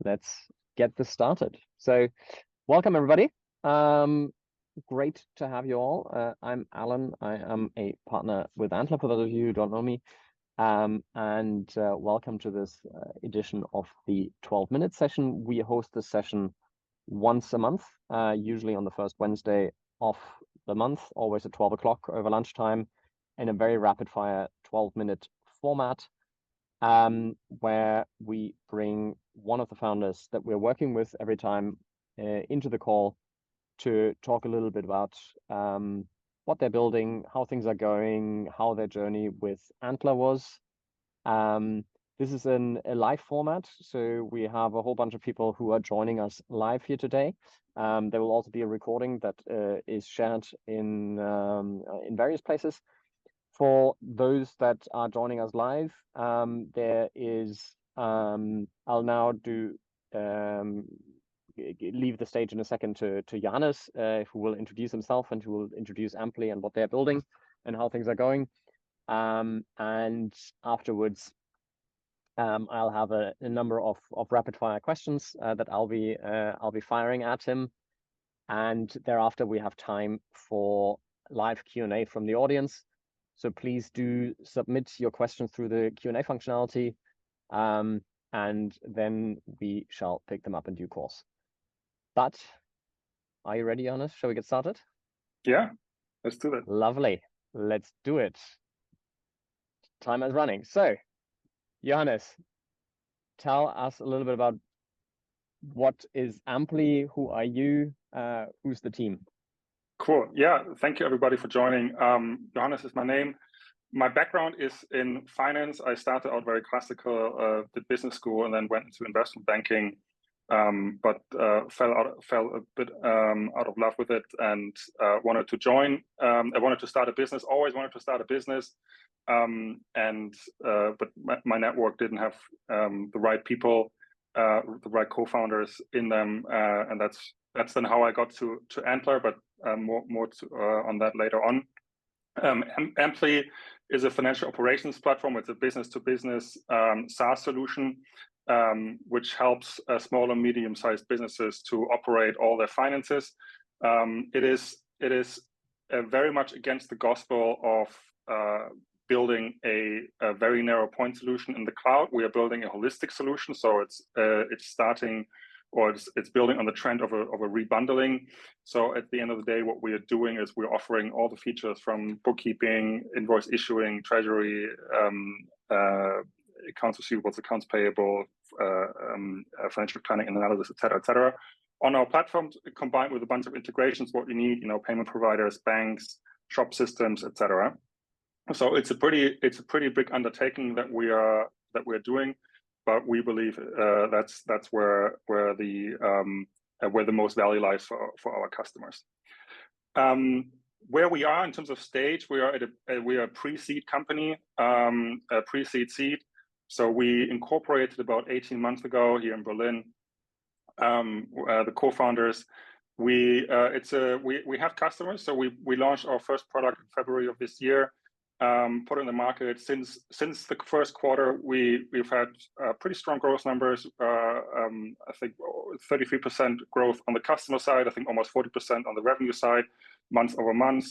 let's get this started. So welcome everybody. Great to have you all. I'm Alan. I am a partner with Antler, for those of you who don't know me. And welcome to this edition of the 12-minute session. We host this session once a month, usually on the first Wednesday of the month, always at 12 o'clock over lunchtime, in a very rapid fire 12-minute format, where we bring one of the founders that we're working with every time into the call to talk a little bit about what they're building, how things are going, how their journey with Antler was. This is a live format, so we have a whole bunch of people who are joining us live here today. There will also be a recording that is shared in various places. For those that are joining us live, there is, I'll now leave the stage in a second to Johannes, who will introduce himself and who will introduce Ampli and what they're building and how things are going. And afterwards, I'll have a number of rapid fire questions that I'll be firing at him. And thereafter, we have time for live Q&A from the audience. So please do submit your questions through the Q&A functionality, and then we shall pick them up in due course. But are you ready, Johannes? Shall we get started? Yeah, let's do that. Lovely. Let's do it. Time is running. So, Johannes, tell us a little bit about what is Ampli, who are you, who's the team? Cool. Yeah, thank you everybody for joining. Johannes is my name. My background is in finance. I started out very classical, did business school, and then went into investment banking, but fell a bit out of love with it and wanted to join. I wanted to start a business. Always wanted to start a business, but my network didn't have the right people, the right co-founders in them, and that's then how I got to Antler, but more on that later on. Ampli is a financial operations platform. It's a business-to-business SaaS solution, which helps small and medium-sized businesses to operate all their finances. It is very much against the gospel of building a very narrow point solution in the cloud. We are building a holistic solution, so it's starting, or it's building on the trend of a rebundling. So at the end of the day, what we are doing is we're offering all the features from bookkeeping, invoice issuing, treasury, accounts receivables, accounts payable, financial planning and analysis, et cetera, on our platform, combined with a bunch of integrations, what you need, payment providers, banks, shop systems, et cetera. So it's a pretty big undertaking that we're doing. But we believe that's where the most value lies for our customers. Where we are in terms of stage, we are a pre-seed company, a pre-seed seed. So we incorporated about 18 months ago here in Berlin. The co-founders, we have customers. So we launched our first product in February of this year. Put in the market since the first quarter, we've had pretty strong growth numbers. I think 33% growth on the customer side. I think almost 40% on the revenue side, month over month.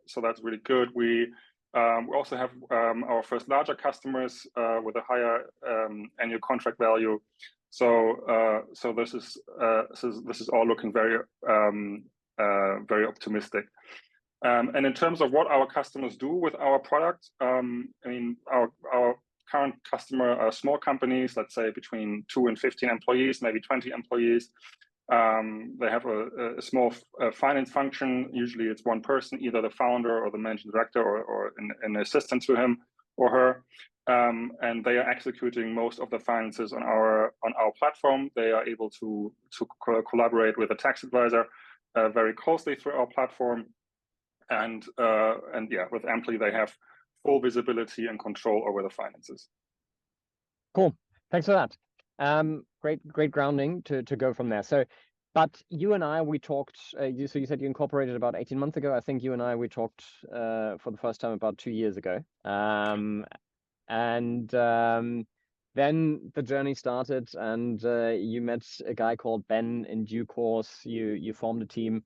So that's really good. We also have our first larger customers with a higher annual contract value. So this is all looking very very optimistic. And in terms of what our customers do with our product, I mean, our current customer are small companies, let's say between 2 and 15 employees, maybe 20 employees. They have a small finance function. Usually it's one person, either the founder or the managing director or an assistant to him or her. And they are executing most of the finances on our platform. They are able to collaborate with a tax advisor very closely through our platform. And yeah, with Ampli, they have full visibility and control over the finances. Cool. Thanks for that. Great grounding to go from there. So, but you and I, we talked, so you said you incorporated about 18 months ago. I think you and I, we talked for the first time about 2 years ago. And then the journey started, and you met a guy called Ben in due course. You formed a team.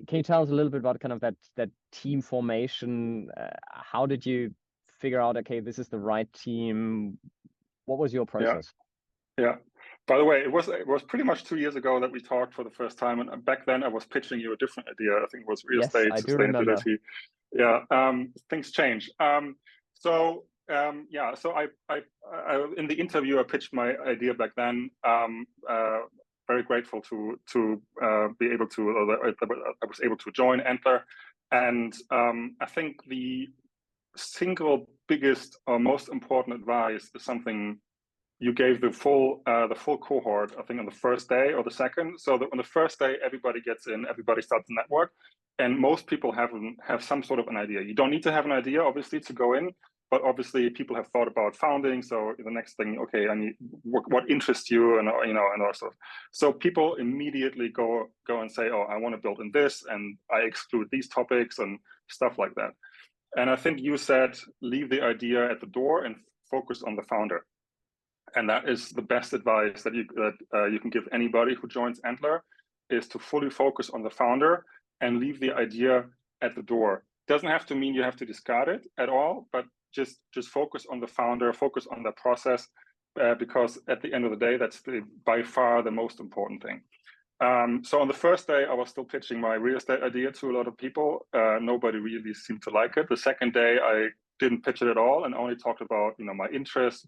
Can you tell us a little bit about kind of that team formation? How did you figure out, okay, this is the right team? What was your process? Yeah. By the way, it was pretty much 2 years ago that we talked for the first time, and back then I was pitching you a different idea. I think it was real Yes, estate I do remember. sustainability. Yeah, things change. So I in the interview I pitched my idea back then. Very grateful to be able to. I was able to join Antler, and I think the single biggest or most important advice is something you gave the full cohort, I think, on the first day or the second. So that on the first day, everybody gets in, everybody starts to network, and most people have some sort of an idea. You don't need to have an idea, obviously, to go in, but obviously people have thought about founding. So the next thing, okay, I need what interests you, and and also, so people immediately go and say, oh, I want to build in this, and I exclude these topics and stuff like that. And I think you said leave the idea at the door and focus on the founder. And that is the best advice that you can give anybody who joins Antler, is to fully focus on the founder and leave the idea at the door. Doesn't have to mean you have to discard it at all, but just focus on the founder, focus on the process, because at the end of the day, that's by far the most important thing. So on the first day, I was still pitching my real estate idea to a lot of people. Nobody really seemed to like it. The second day, I didn't pitch it at all and only talked about my interests.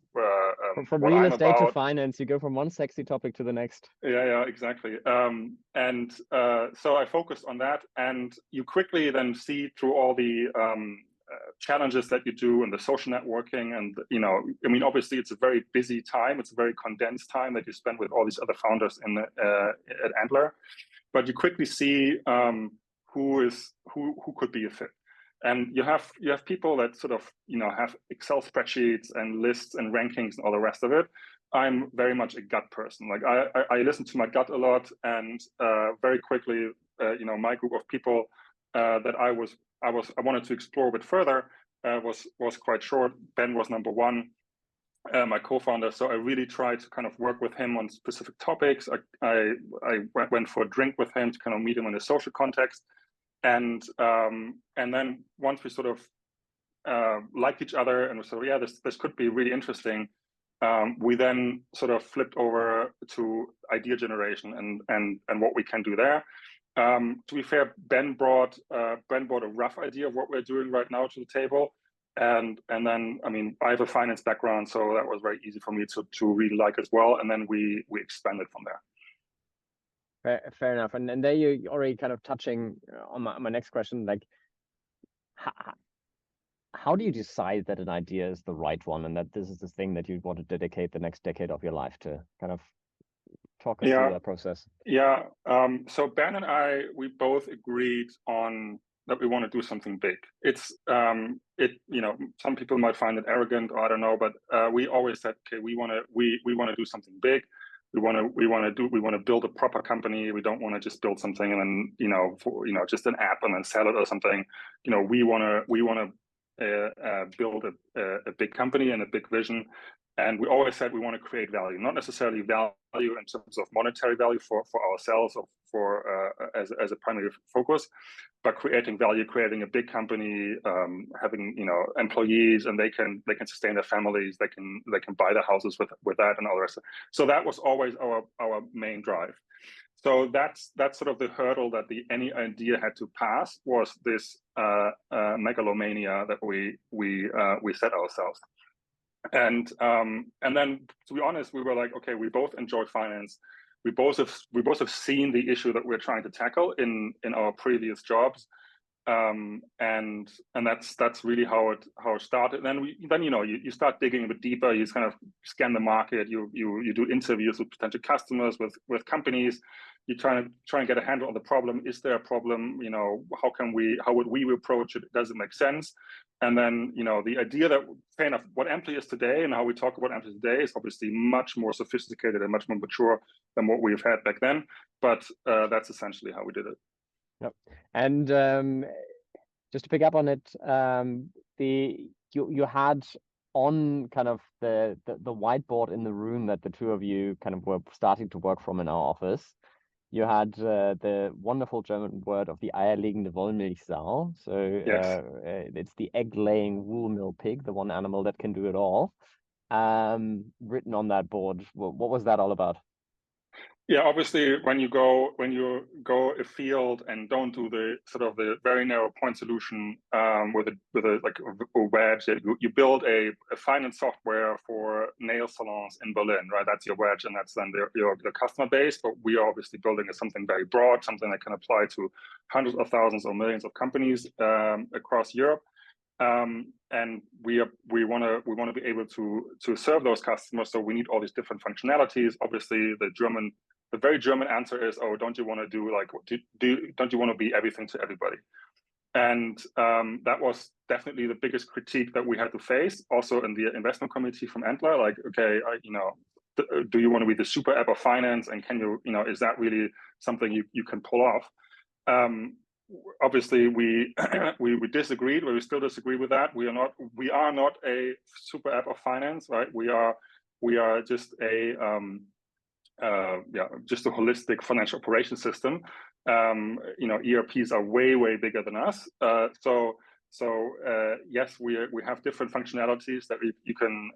From what real I'm estate about. to finance, you go from one sexy topic to the next. Yeah, exactly. So I focused on that, and you quickly then see through all the challenges that you do and the social networking, and obviously it's a very busy time. It's a very condensed time that you spend with all these other founders at Antler, but you quickly see who could be a fit. And you have people that sort of have Excel spreadsheets and lists and rankings and all the rest of it. I'm very much a gut person. Like I listen to my gut a lot, and very quickly, my group of people that I wanted to explore a bit further was quite short. Ben was number one, my co-founder. So I really tried to kind of work with him on specific topics. I went for a drink with him to kind of meet him in a social context. And then once we sort of liked each other and we said, yeah, this could be really interesting, we then sort of flipped over to idea generation and what we can do there. To be fair, Ben brought a rough idea of what we're doing right now to the table, and then I have a finance background, so that was very easy for me to really like as well. And then we expanded from there. Fair enough. And there you're already kind of touching on my next question, like how do you decide that an idea is the right one and that this is the thing that you want to dedicate the next decade of your life to? Kind of talk us through that process. Yeah. So Ben and I, we both agreed on that we want to do something big. It's some people might find it arrogant, or I don't know, but we always said, okay, we want to do something big. We want to build a proper company. We don't want to just build something and then just an app and then sell it or something. We want to build a big company and a big vision. And we always said we want to create value, not necessarily value in terms of monetary value for ourselves or as a primary focus, but creating value, creating a big company, having employees, and they can sustain their families, they can buy their houses with that and all the rest. So that was always our main drive. So that's sort of the hurdle that any idea had to pass, was this megalomania that we set ourselves. And then, to be honest, we were like, okay, we both enjoy finance. We both have seen the issue that we're trying to tackle in our previous jobs, and that's really how it started. Then you start digging a bit deeper. You kind of scan the market. You do interviews with potential customers, with companies. You try and get a handle on the problem. Is there a problem? How would we approach it? Does it make sense? And then, the idea that kind of what Ampli is today and how we talk about Ampli today is obviously much more sophisticated and much more mature than what we've had back then. But that's essentially how we did it. Yep. And just to pick up on it, you had on kind of the whiteboard in the room that the two of you kind of were starting to work from in our office, you had the wonderful German word of the eierlegende Wollmilchsau. So Yes. it's the egg-laying wool mill pig, the one animal that can do it all. Written on that board. What was that all about? Yeah, obviously, when you go afield and don't do the sort of the very narrow point solution with a like a wedge, you build a finance software for nail salons in Berlin, right? That's your wedge, and that's then your customer base. But we are obviously building something very broad, something that can apply to hundreds of thousands or millions of companies across Europe. And we want to be able to serve those customers. So we need all these different functionalities. Obviously, the very German answer is, oh, don't you want to do like don't you want to be everything to everybody? And that was definitely the biggest critique that we had to face, also in the investment committee from Antler. Like, okay, do you want to be the super app of finance, and can you, is that really something you can pull off? Obviously, we we disagreed, but we still disagree with that. We are not a super app of finance, right? We are just just a holistic financial operation system. ERPs are way bigger than us. So yes, we have different functionalities that you can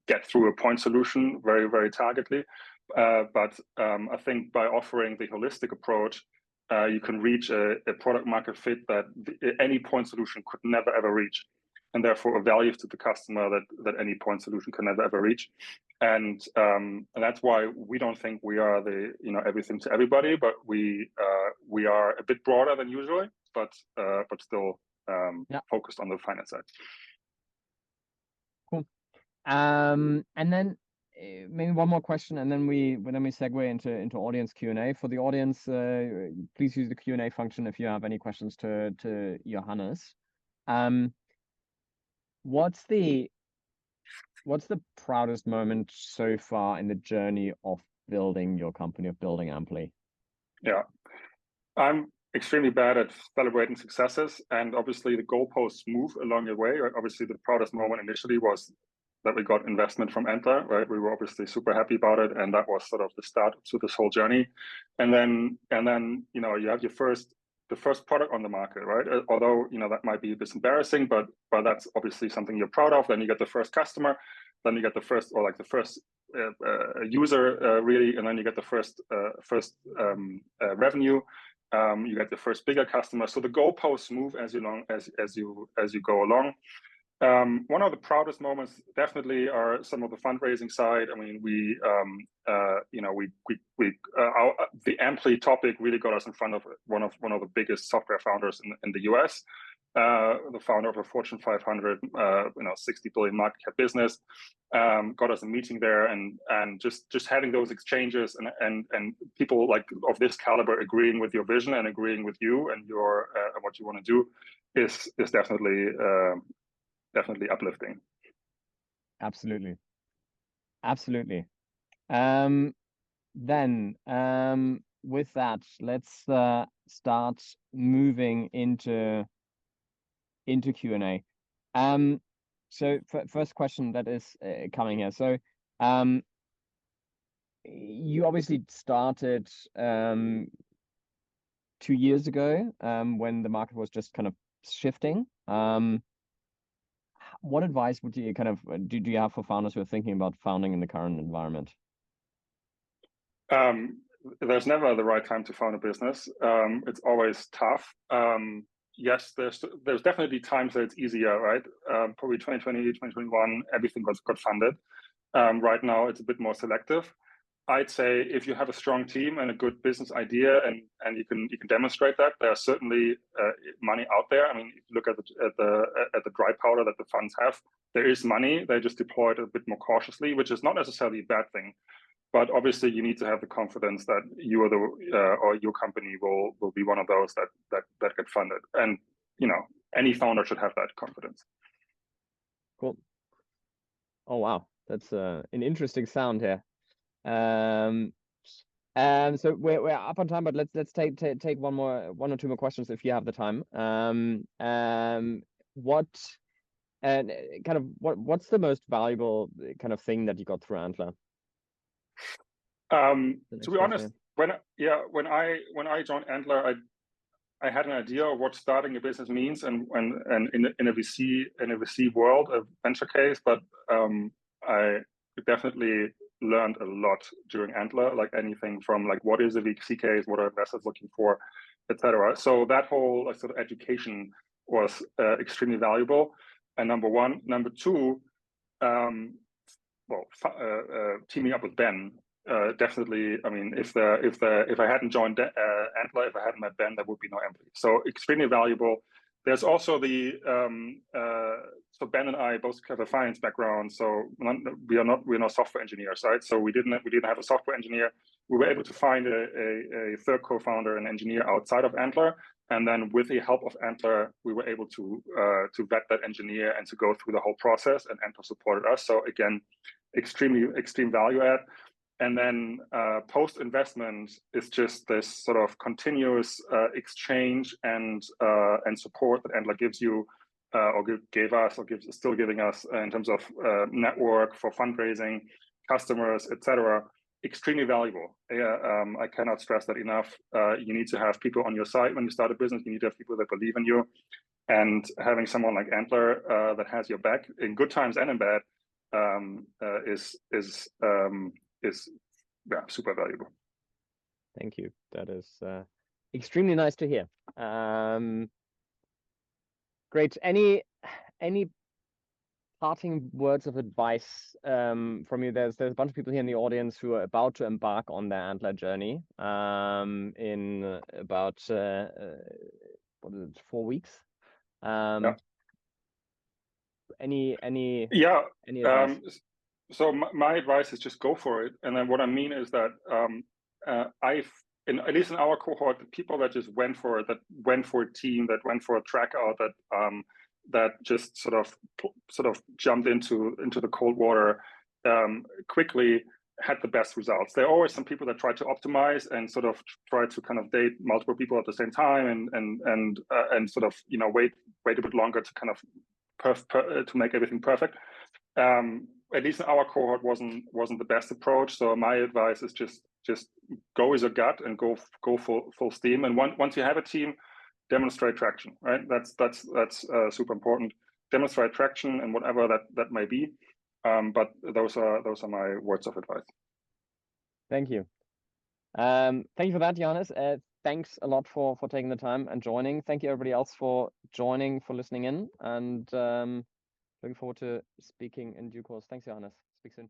get through a point solution very targetedly. But I think by offering the holistic approach, you can reach a product market fit that any point solution could never ever reach, and therefore a value to the customer that any point solution can never ever reach. And that's why we don't think we are the everything to everybody, but we are a bit broader than usually, but still focused on the finance side. Cool. And then maybe one more question, and then we segue into audience Q&A. For the audience, please use the Q&A function if you have any questions to Johannes. What's the proudest moment so far in the journey of building your company, of building Ampli? Yeah, I'm extremely bad at celebrating successes, and obviously the goalposts move along the way. Right? Obviously, the proudest moment initially was that we got investment from Antler, right? We were obviously super happy about it, and that was sort of the start to this whole journey. And then you have the first product on the market, right? Although that might be a bit embarrassing, but that's obviously something you're proud of. Then you get the first customer, then you get the first user really, and then you get the first revenue. You get the first bigger customer. So the goalposts move as you go along. One of the proudest moments definitely are some of the fundraising side. I mean, the Ampli topic really got us in front of one of the biggest software founders in the US, the founder of a Fortune 500, 60 billion market cap business, got us a meeting there, and just having those exchanges and people like of this caliber agreeing with your vision and agreeing with you and your what you want to do is definitely uplifting. Absolutely. Then with that, let's start moving into Q&A. So first question that is coming here. So you obviously started 2 years ago when the market was just kind of shifting. What advice would you do you have for founders who are thinking about founding in the current environment? There's never the right time to found a business. It's always tough. Yes, there's definitely times that it's easier, right? Probably 2020, 2021, everything got funded. Right now, it's a bit more selective. I'd say if you have a strong team and a good business idea, and you can demonstrate that, there's certainly money out there. I mean, if you look at the dry powder that the funds have, there is money. They just deploy it a bit more cautiously, which is not necessarily a bad thing. But obviously, you need to have the confidence that you are or your company will be one of those that get funded. And any founder should have that confidence. Cool. Oh wow, that's an interesting sound here. So we're up on time, but let's take one or two more questions if you have the time. And kind of what's the most valuable kind of thing that you got through Antler? To be honest, when I joined Antler, I had an idea of what starting a business means, and in a VC world, a venture case, but I definitely learned a lot during Antler, like anything from like what is a VC case, what are investors looking for, etc. So that whole sort of education was extremely valuable. And number one, number two, teaming up with Ben. Definitely, I mean, if I hadn't joined Antler, if I hadn't met Ben, there would be no Employee. So extremely valuable. There's also the so Ben and I both have a finance background, so we're not software engineers, right? So we didn't have a software engineer. We were able to find a third co-founder, an engineer outside of Antler, and then with the help of Antler, we were able to vet that engineer and to go through the whole process, and Antler supported us. So again, extreme value add. And then post-investment is just this sort of continuous exchange and support that Antler gives you, gave us, or is still giving us in terms of network for fundraising, customers, etc. Extremely valuable. I cannot stress that enough. You need to have people on your side when you start a business. You need to have people that believe in you, and having someone like Antler that has your back in good times and in bad is super valuable. Thank you. That is extremely nice to hear. Great. Any parting words of advice from you? There's a bunch of people here in the audience who are about to embark on their Antler journey in about 4 weeks. Any advice? So my advice is just go for it. And then what I mean is that at least in our cohort, the people that just went for it, that went for a team, that went for a track out, that just sort of jumped into the cold water quickly, had the best results. There are always some people that try to optimize and sort of try to kind of date multiple people at the same time and sort of wait a bit longer to kind of to make everything perfect. At least in our cohort wasn't the best approach. So my advice is just go with your gut and go full steam. And once you have a team, demonstrate traction. Right? That's super important. Demonstrate traction and whatever that may be. But those are my words of advice. Thank you. Thank you for that, Johannes. Thanks a lot for taking the time and joining. Thank you everybody else for joining, for listening in, and looking forward to speaking in due course. Thanks, Johannes. Speak soon.